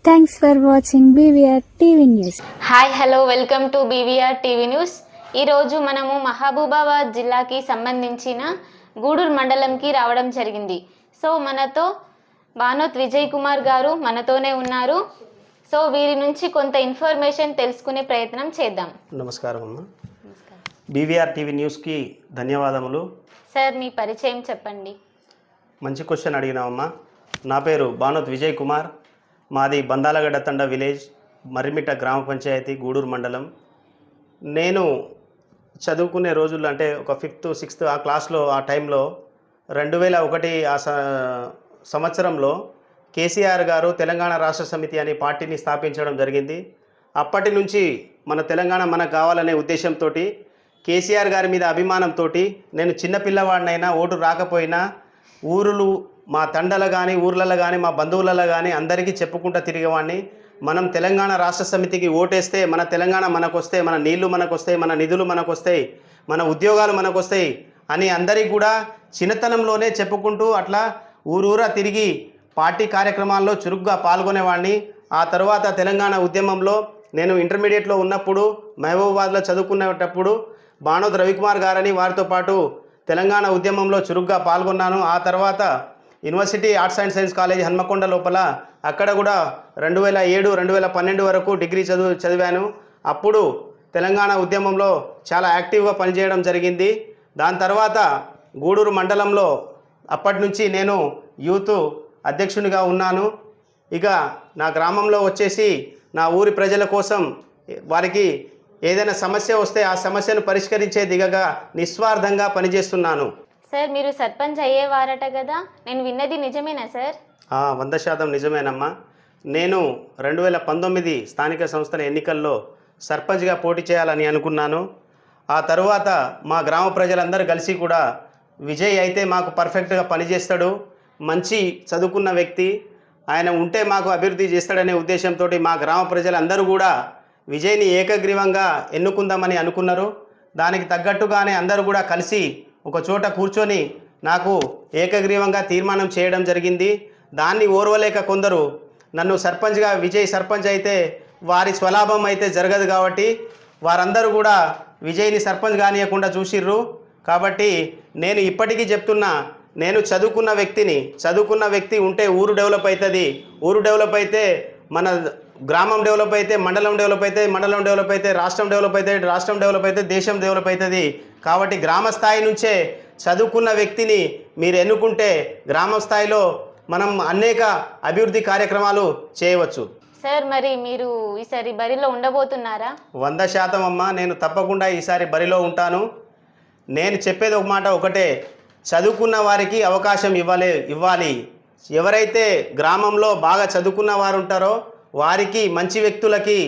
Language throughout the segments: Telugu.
Thanks for watching BVR TV news. Hi hello welcome to BVR TV news. ఈరోజు మనము మహబూబాబాద్ జిల్లాకి సంబంధించిన గూడూరు మండలంకి రావడం జరిగింది. సో మనతో బానోత్ విజయ్ కుమార్ గారు మనతోనే ఉన్నారు. సో వీరి నుంచి కొంత ఇన్ఫర్మేషన్ తెలుసుకునే ప్రయత్నం చేద్దాం. నమస్కారం అమ్మ. బీవీఆర్ టీవీ న్యూస్కి ధన్యవాదములు. సార్ మీ పరిచయం చెప్పండి. మంచి క్వశ్చన్ అడిగినామమ్మా. నా పేరు బానోత్ విజయ్ కుమార్. మాది బందాలగడ్డ తండ విలేజ్, మర్రిమిట్ట గ్రామ పంచాయతీ, గూడూరు మండలం. నేను చదువుకునే రోజుల్లో అంటే ఒక 5th 6th ఆ క్లాస్లో ఆ టైంలో 2001 ఆ సంవత్సరంలో కేసీఆర్ గారు తెలంగాణ రాష్ట్ర సమితి అనే పార్టీని స్థాపించడం జరిగింది. అప్పటి నుంచి మన తెలంగాణ మనకు కావాలనే ఉద్దేశంతో కేసీఆర్ గారి మీద అభిమానంతో నేను చిన్నపిల్లవాడినైనా ఓటు రాకపోయినా ఊరులు మా తండలు కానీ ఊర్లలో కానీ మా బంధువులలో కానీ అందరికీ చెప్పుకుంటూ తిరిగేవాడిని. మనం తెలంగాణ రాష్ట్ర సమితికి ఓటేస్తే మన తెలంగాణ మనకు వస్తాయి, మన నీళ్లు మనకు వస్తాయి, మన నిధులు మనకు వస్తాయి, మన ఉద్యోగాలు మనకు వస్తాయి అని అందరికీ కూడా చిన్నతనంలోనే చెప్పుకుంటూ అట్లా ఊరూరా తిరిగి పార్టీ కార్యక్రమాల్లో చురుగ్గా పాల్గొనేవాడిని. ఆ తర్వాత తెలంగాణ ఉద్యమంలో నేను ఇంటర్మీడియట్లో ఉన్నప్పుడు మహబూబాబాద్లో చదువుకునేటప్పుడు బానోత్ రవికుమార్ గారని వారితో పాటు తెలంగాణ ఉద్యమంలో చురుగ్గా పాల్గొన్నాను. ఆ తర్వాత university arts and science college Hanamkonda లోపల అక్కడ కూడా 2007 2012 వరకు డిగ్రీ చదివాను. అప్పుడు తెలంగాణ ఉద్యమంలో చాలా యాక్టివ్గా పనిచేయడం జరిగింది. దాని తర్వాత గూడూరు మండలంలో అప్పటి నుంచి నేను యూత్ అధ్యక్షునిగా ఉన్నాను. ఇక నా గ్రామంలో వచ్చేసి నా ఊరి ప్రజల కోసం వారికి ఏదైనా సమస్య వస్తే ఆ సమస్యను పరిష్కరించే దిగగా నిస్వార్థంగా పనిచేస్తున్నాను. సార్ మీరు సర్పంచ్ అయ్యేవారట కదా, నేను విన్నది నిజమేనా సార్? 100% నిజమేనమ్మా. నేను 2019 స్థానిక సంస్థల ఎన్నికల్లో సర్పంచ్గా పోటీ చేయాలని అనుకున్నాను. ఆ తరువాత మా గ్రామ ప్రజలందరూ కలిసి కూడా విజయ్ అయితే మాకు పర్ఫెక్ట్గా పనిచేస్తాడు, మంచి చదువుకున్న వ్యక్తి, ఆయన ఉంటే మాకు అభివృద్ధి చేస్తాడనే ఉద్దేశంతో మా గ్రామ ప్రజలందరూ కూడా విజయ్ని ఏకగ్రీవంగా ఎన్నుకుందామని అనుకున్నారు. దానికి తగ్గట్టుగానే అందరూ కూడా కలిసి ఒక చోట కూర్చొని నాకు ఏకగ్రీవంగా తీర్మానం చేయడం జరిగింది. దాన్ని ఓర్వలేక కొందరు నన్ను సర్పంచ్గా విజయ్ సర్పంచ్ అయితే వారి స్వలాభం అయితే జరగదు కాబట్టి వారందరూ కూడా విజయ్ని సర్పంచ్ కానియకుండా చూసిర్రు. కాబట్టి నేను ఇప్పటికీ చెప్తున్నా, నేను చదువుకున్న వ్యక్తి ఉంటే ఊరు డెవలప్ అవుతుంది, ఊరు డెవలప్ అయితే మన గ్రామం డెవలప్ అయితే మండలం డెవలప్ అయితే, మండలం డెవలప్ అయితే రాష్ట్రం డెవలప్ అయితే, రాష్ట్రం డెవలప్ అయితే దేశం డెవలప్ అవుతుంది. కాబట్టి గ్రామ స్థాయి నుంచే చదువుకున్న వ్యక్తిని మీరు ఎన్నుకుంటే గ్రామ స్థాయిలో మనం అనేక అభివృద్ధి కార్యక్రమాలు చేయవచ్చు. సార్ మరి మీరు ఈసారి బరిలో ఉండబోతున్నారా? 100% అమ్మా, నేను తప్పకుండా ఈసారి బరిలో ఉంటాను. నేను చెప్పేది ఒక మాట ఒకటే, చదువుకున్న వారికి అవకాశం ఇవ్వాలి. ఎవరైతే గ్రామంలో బాగా చదువుకున్న వారు ఉంటారో వారికి, మంచి వ్యక్తులకి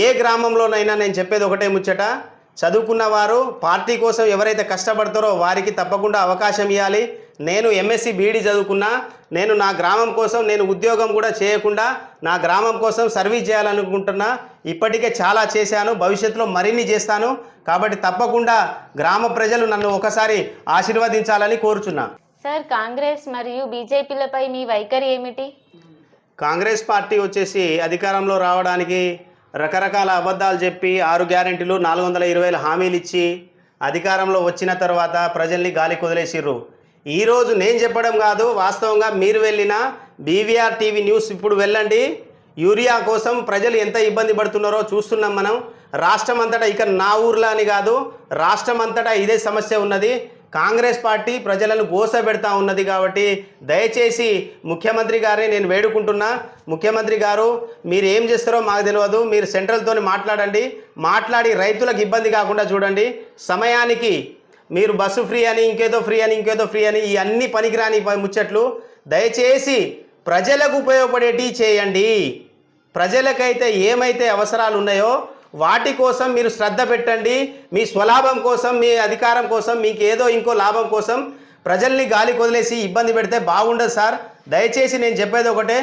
ఏ గ్రామంలోనైనా నేను చెప్పేది ఒకటే ముచ్చట, చదువుకున్న వారు పార్టీ కోసం ఎవరైతే కష్టపడతారో వారికి తప్పకుండా అవకాశం ఇవ్వాలి. నేను ఎంఎస్సి బీఈడి చదువుకున్నా, నేను నా గ్రామం కోసం నేను ఉద్యోగం కూడా చేయకుండా నా గ్రామం కోసం సర్వీస్ చేయాలనుకుంటున్నా. ఇప్పటికే చాలా చేశాను, భవిష్యత్తులో మరిన్ని చేస్తాను. కాబట్టి తప్పకుండా గ్రామ ప్రజలు నన్ను ఒకసారి ఆశీర్వదించాలని కోరుచున్నా. సార్ కాంగ్రెస్ మరియు బీజేపీలపై మీ వైఖరి ఏమిటి? కాంగ్రెస్ పార్టీ వచ్చేసి అధికారంలో రావడానికి రకరకాల అబద్ధాలు చెప్పి 6 గ్యారెంటీలు 420 హామీలు ఇచ్చి అధికారంలో వచ్చిన తర్వాత ప్రజల్ని గాలి కుదిలేసిర్రు. ఈరోజు నేను చెప్పడం కాదు, వాస్తవంగా మీరు వెళ్ళిన బీవీఆర్ టీవీ న్యూస్ ఇప్పుడు వెళ్ళండి. యూరియా కోసం ప్రజలు ఎంత ఇబ్బంది పడుతున్నారో చూస్తున్నాం మనం. రాష్ట్రం అంతటా, ఇక నా ఊర్లో అని కాదు, రాష్ట్రం అంతటా ఇదే సమస్య ఉన్నది. కాంగ్రెస్ పార్టీ ప్రజలను గోసపెడతా ఉన్నది. కాబట్టి దయచేసి ముఖ్యమంత్రి గారిని నేను వేడుకుంటున్నా, ముఖ్యమంత్రి గారు మీరు ఏం చేస్తారో మాకు తెలియదు, మీరు సెంట్రల్తో మాట్లాడి రైతులకు ఇబ్బంది కాకుండా చూడండి. సమయానికి మీరు బస్సు ఫ్రీ అని ఇంకేదో ఫ్రీ అని ఈ అన్ని పనికిరాని ముచ్చట్లు దయచేసి ప్రజలకు ఉపయోగపడేటి చేయండి. ప్రజలకైతే ఏమైతే అవసరాలు ఉన్నాయో వాటి కోసం మీరు శ్రద్ధ పెట్టండి. మీ స్వలాభం కోసం, మీ అధికారం కోసం, మీకు ఏదో ఇంకో లాభం కోసం ప్రజల్ని గాలి కొదిలేసి ఇబ్బంది పెడితే బాగుండదు సార్. దయచేసి నేను చెప్పేది ఒకటే,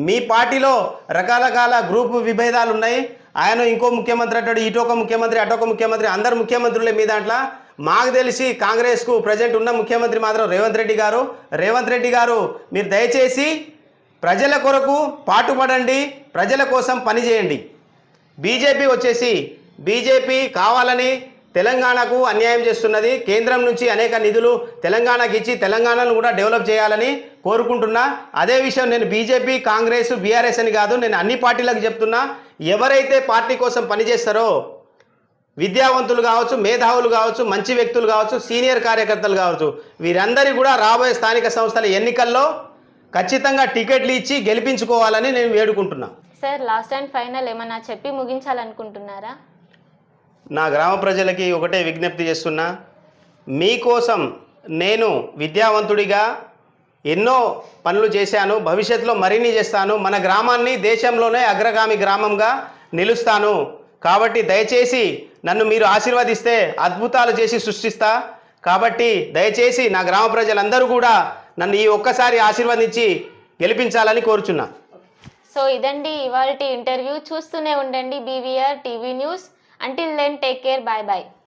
మీ పార్టీలో రకరకాల గ్రూప్ విభేదాలు ఉన్నాయి. ఆయన ఇంకో ముఖ్యమంత్రి అంటాడు, ఇటొక ముఖ్యమంత్రి అటొక ముఖ్యమంత్రి, అందరు ముఖ్యమంత్రులే మీ దాంట్లో. మాకు తెలిసి కాంగ్రెస్కు ప్రజెంట్ ఉన్న ముఖ్యమంత్రి మాత్రం రేవంత్ రెడ్డి గారు. మీరు దయచేసి ప్రజల కొరకు పాటుపడండి, ప్రజల కోసం పనిచేయండి. బీజేపీ వచ్చేసి బీజేపీ కావాలని తెలంగాణకు అన్యాయం చేస్తున్నది. కేంద్రం నుంచి అనేక నిధులు తెలంగాణకి ఇచ్చి తెలంగాణను కూడా డెవలప్ చేయాలని కోరుకుంటున్నా. అదే విషయం నేను బీజేపీ, కాంగ్రెస్, బీఆర్ఎస్ అని కాదు, నేను అన్ని పార్టీలకు చెప్తున్నా. ఎవరైతే పార్టీ కోసం పనిచేస్తారో విద్యావంతులు కావచ్చు, మేధావులు కావచ్చు, మంచి వ్యక్తులు కావచ్చు, సీనియర్ కార్యకర్తలు కావచ్చు, వీరందరి కూడా రాబోయే స్థానిక సంస్థల ఎన్నికల్లో ఖచ్చితంగా టికెట్లు ఇచ్చి గెలిపించుకోవాలని నేను వేడుకుంటున్నా. సార్, లాస్ట్ అండ్ ఫైనల్ ఏమన్నా చెప్పి ముగించాలనుకుంటున్నారా? నా గ్రామ ప్రజలకి ఒకటే విజ్ఞప్తి చేస్తున్నా. మీకోసం నేను విద్యావంతుడిగా ఎన్నో పనులు చేశాను, భవిష్యత్తులో మరిన్ని చేస్తాను. మన గ్రామాన్ని దేశంలోనే అగ్రగామి గ్రామంగా నిలుస్తాను. కాబట్టి దయచేసి నన్ను మీరు ఆశీర్వదిస్తే అద్భుతాలు చేసి సృష్టిస్తా. కాబట్టి దయచేసి నా గ్రామ ప్రజలందరూ కూడా నన్ను ఈ ఒక్కసారి ఆశీర్వదించి గెలిపించాలని కోరుచున్నా. సో ఇదండి ఇవాల్టి ఇంటర్వ్యూ. చూస్తూనే ఉండండి BVR TV news. Until then, take care. Bye bye.